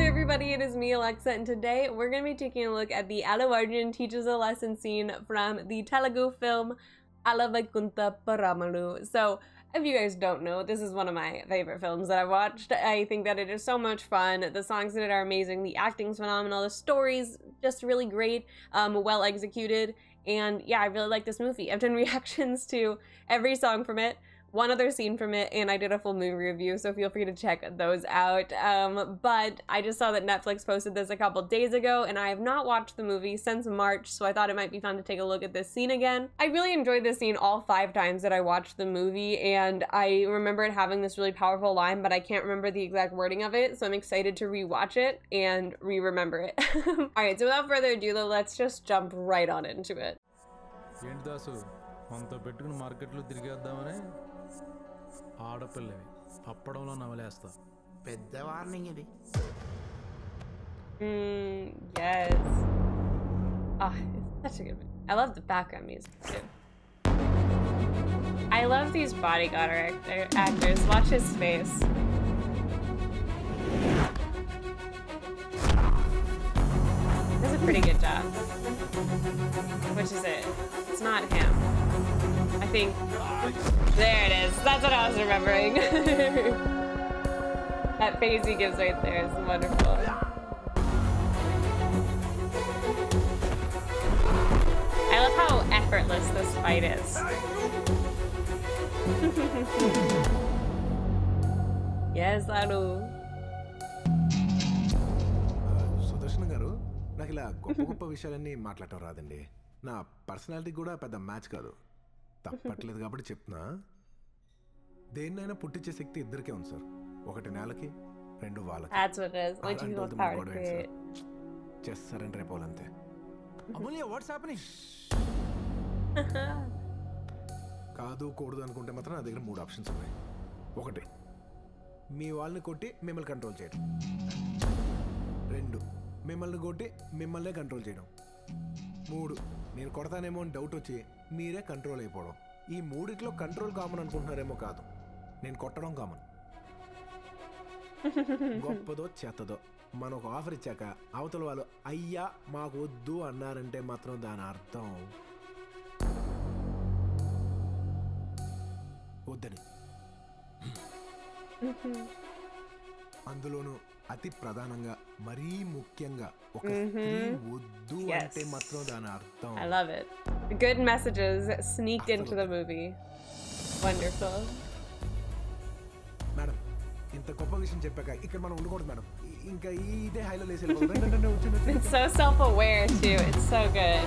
there everybody, it is me Alexa, and today we're going to be taking a look at the ALLU ARJUN teaches a lesson scene from the Telugu film ALLU Vaikunthapurramloo. So if you guys don't know, this is one of my favorite films that I've watched. I think that it is so much fun. The songs in it are amazing, the acting's phenomenal, the story's just really great, well executed, and yeah, I really like this movie. I've done reactions to every song from it, one other scene from it, and I did a full movie review, so feel free to check those out. But I just saw that Netflix posted this a couple days ago, and I have not watched the movie since March, so I thought it might be fun to take a look at this scene again. I really enjoyed this scene all 5 times that I watched the movie, and I remember it having this really powerful line, but I can't remember the exact wording of it, so I'm excited to rewatch it and re-remember it. Alright, so without further ado though, let's just jump right on into it. Yes. Ah, it's such a good movie. I love the background music too. I love these bodyguard actors. Watch his face. Does a pretty good job. Which is it? It's not him. I think. There it is. That's what I was remembering. That face he gives right there is wonderful. I love how effortless this fight is. Yes, ALLU. నాకు ఇలా గొప్ప గొప్ప విషయాలన్నీ మాట్లాడటం రాదండి. నా personality కూడా పెద్ద మ్యాచ్ కాదు. తప్పట్లేదు కాబట్టి చెప్తున్నా. దేన్నైనా పుట్టించే శక్తి ఇద్దరికే ఉంది సార్. ఒకటి నేలకి, రెండు వాళ్ళకి. That's what it is. Once you have power to create. Just surrender అయిపోవాలంతే. Amulya, what's happening? కాదు కూడదు అనుకుంటే మాత్రం నా దగ్గర 3 ఆప్షన్స్ ఉన్నాయి. ఒకటి, మీ వాళ్ళని కొట్టి మిమ్మల్ని కంట్రోల్ చేయడం. 2, మిమ్మల్ని కొట్టి మిమ్మల్నే కంట్రోల్ చేయడం. 3, నేను కొడతానేమో అని డౌట్ వచ్చి మీరే కంట్రోల్ అయిపోవడం. ఈ మూడిట్లో కంట్రోల్ కామన్ అనుకుంటున్నారేమో, కాదు, నేను కొట్టడం కామన్. గొప్పదో చెత్తదో మనం ఒక ఆఫర్ ఇచ్చాక అవతల వాళ్ళు అయ్యా మాకు వద్దు అన్నారంటే మాత్రం దాని అర్థం వద్దని. అందులోనూ అతి ప్రధానంగా మరీ ముఖ్యంగా ఒక స్త్రీ వద్దు అంటే మాత్రం దాని అర్థం. I love it. Good messages sneaked into the movie. Wonderful. Madam, ఇంత గొప్ప విషయం చెప్పాక ఇక్కడ మనం ఉండకూడదు మేడం. ఇంకా ఇదే హైలో లేసి. It's so self-aware too. It's so good.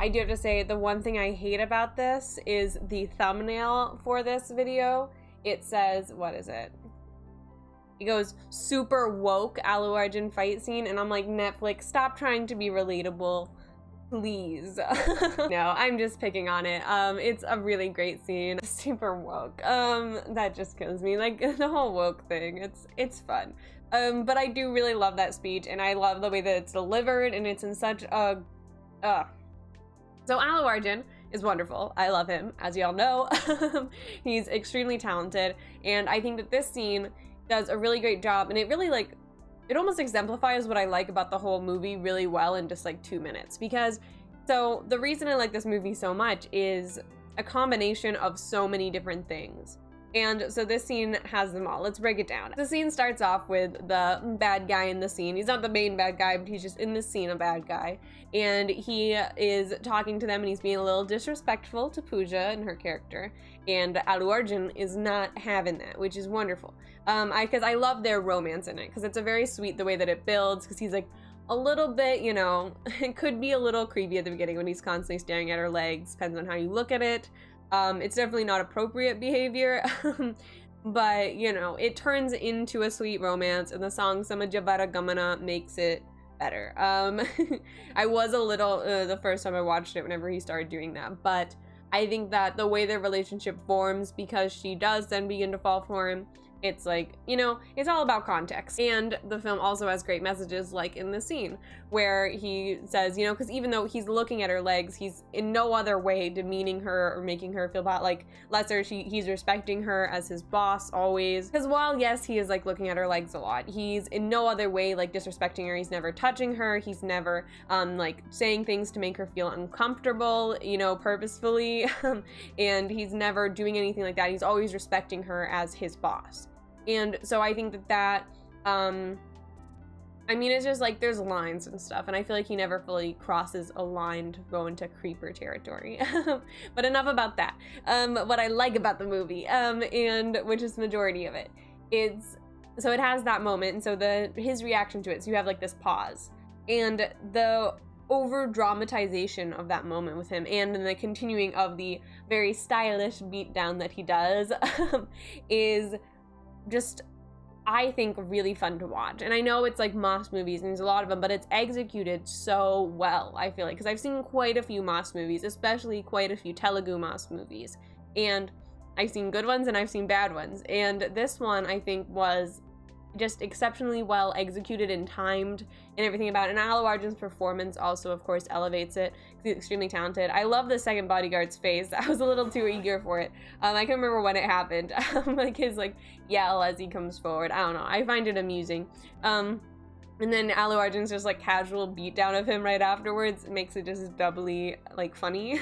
I do have to say, the one thing I hate about this is the thumbnail for this video. It says, what is it? It goes, super woke ALLU ARJUN fight scene, and I'm like, Netflix, stop trying to be relatable, please. No, I'm just picking on it. It's a really great scene. Super woke. That just kills me. Like, the whole woke thing, it's fun. But I do really love that speech, and I love the way that it's delivered, and it's in such a, So ALLU ARJUN is wonderful. I love him, as y'all know. He's extremely talented, and I think that this scene does a really great job, and it really, like, it almost exemplifies what I like about the whole movie really well in just like 2 minutes. Because, so the reason I like this movie so much is a combination of so many different things. And so this scene has them all. Let's break it down. The scene starts off with the bad guy in the scene. He's not the main bad guy, but he's just in this scene a bad guy. And he is talking to them, and he's being a little disrespectful to Pooja and her character. And ALLU ARJUN is not having that, which is wonderful. Because I love their romance in it, because it's a very sweet the way that it builds, because he's like a little bit, you know, it could be a little creepy at the beginning when he's constantly staring at her legs, depends on how you look at it. It's definitely not appropriate behavior, but, you know, it turns into a sweet romance, and the song Sama Javara Gamana makes it better. I was a little, the first time I watched it whenever he started doing that, but I think that the way their relationship forms, because she does then begin to fall for him, It's like, you know, it's all about context. And the film also has great messages, like in the scene where he says, you know, because even though he's looking at her legs, he's in no other way demeaning her or making her feel bad, like lesser. He's respecting her as his boss always. Because while yes, he is like looking at her legs a lot, he's in no other way like disrespecting her. He's never touching her. He's never like saying things to make her feel uncomfortable, you know, purposefully. And he's never doing anything like that. He's always respecting her as his boss. And so I think that I mean, it's just like there's lines and stuff, and I feel like he never fully crosses a line to go into creeper territory. But enough about that. What I like about the movie, and which is the majority of it, so it has that moment, and so his reaction to it. So you have like this pause, and the over dramatization of that moment with him, and then the continuing of the very stylish beatdown that he does, is just, I think, really fun to watch. And I know it's like Moss movies and there's a lot of them, but it's executed so well, I feel like, because I've seen quite a few Moss movies, especially quite a few Telugu Moss movies, and I've seen good ones and I've seen bad ones, and this one I think was just exceptionally well executed and timed and everything about it. And ALLU ARJUN's performance also, of course, elevates it. He's extremely talented. I love the second bodyguard's face. I was a little too eager for it. I can remember when it happened. Like his like yell as he comes forward. I don't know. I find it amusing. And then ALLU ARJUN's just like casual beatdown of him right afterwards makes it just doubly like funny.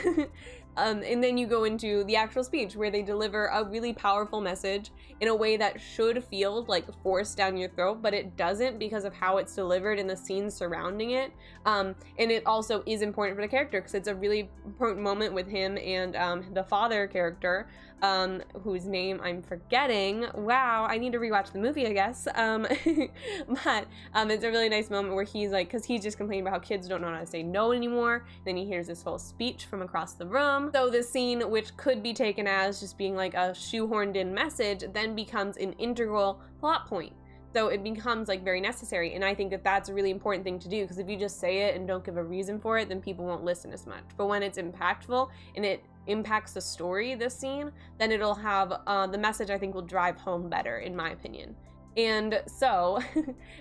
And then you go into the actual speech where they deliver a really powerful message in a way that should feel like forced down your throat, but it doesn't because of how it's delivered in the scenes surrounding it. And it also is important for the character because it's a really important moment with him and the father character, whose name I'm forgetting. Wow, I need to rewatch the movie, I guess. But it's a really nice moment where he's like, because he's just complaining about how kids don't know how to say no anymore. Then he hears this whole speech from across the room. So this scene, which could be taken as just being like a shoehorned in message, then becomes an integral plot point. So it becomes like very necessary, and I think that that's a really important thing to do, because if you just say it and don't give a reason for it, then people won't listen as much. But when it's impactful and it impacts the story, this scene, then it'll have the message, I think, will drive home better, in my opinion. And so,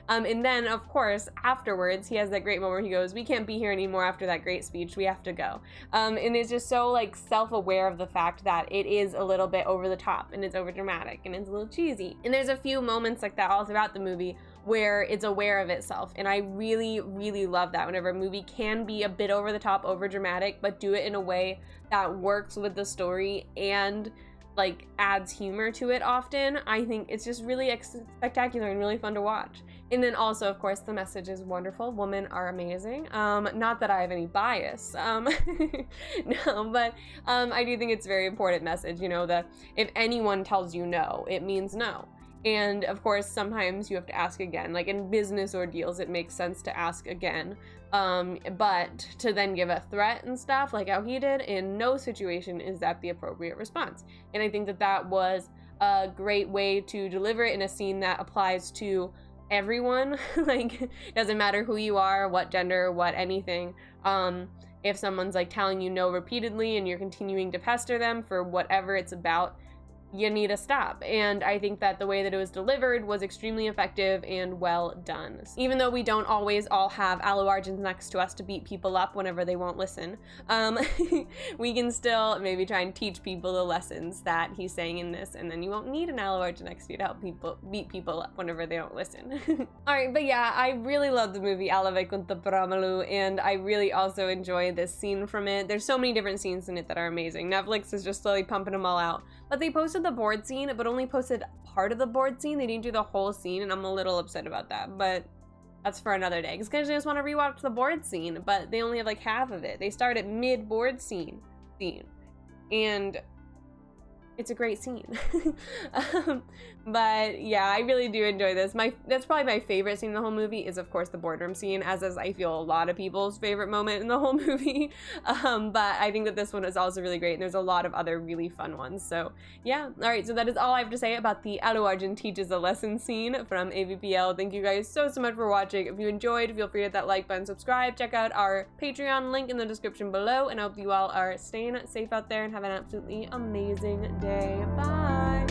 and then of course afterwards he has that great moment where he goes, "We can't be here anymore after that great speech, we have to go." And it's just so like self-aware of the fact that it is a little bit over the top and it's over dramatic and it's a little cheesy. And there's a few moments like that all throughout the movie where it's aware of itself, and I really, really love that whenever a movie can be a bit over the top, over dramatic, but do it in a way that works with the story and like adds humor to it often. I think it's just really spectacular and really fun to watch. And then also, of course, the message is wonderful. Women are amazing. Not that I have any bias, no, but I do think it's a very important message, you know, that if anyone tells you no, it means no. And of course, sometimes you have to ask again. Like in business ordeals, it makes sense to ask again. But to then give a threat and stuff like how he did, in no situation is that the appropriate response. And I think that that was a great way to deliver it in a scene that applies to everyone. Like, doesn't matter who you are, what gender, what anything. If someone's like telling you no repeatedly and you're continuing to pester them for whatever it's about, you need to stop. And I think that the way that it was delivered was extremely effective and well done. Even though we don't always all have ALLU ARJUNs next to us to beat people up whenever they won't listen, we can still maybe try and teach people the lessons that he's saying in this, and then you won't need an ALLU ARJUN next to you to help people beat people up whenever they don't listen. Alright, but yeah, I really love the movie ALLU Vaikunthapurramloo, and I really also enjoy this scene from it. There's so many different scenes in it that are amazing. Netflix is just slowly pumping them all out. But they posted the board scene, but only posted part of the board scene. They didn't do the whole scene, and I'm a little upset about that, but that's for another day. Because I just want to rewatch the board scene, but they only have like half of it. They start at mid-board scene, and it's a great scene. But yeah, I really do enjoy this. That's probably my favorite scene in the whole movie is, of course, the boardroom scene, as is, I feel, a lot of people's favorite moment in the whole movie. But I think that this one is also really great, and there's a lot of other really fun ones. So yeah, all right, so that is all I have to say about the ALLU ARJUN Teaches a Lesson scene from AVPL. Thank you guys so much for watching. If you enjoyed, feel free to hit that like button, subscribe, check out our Patreon link in the description below, and I hope you all are staying safe out there and have an absolutely amazing day. Bye!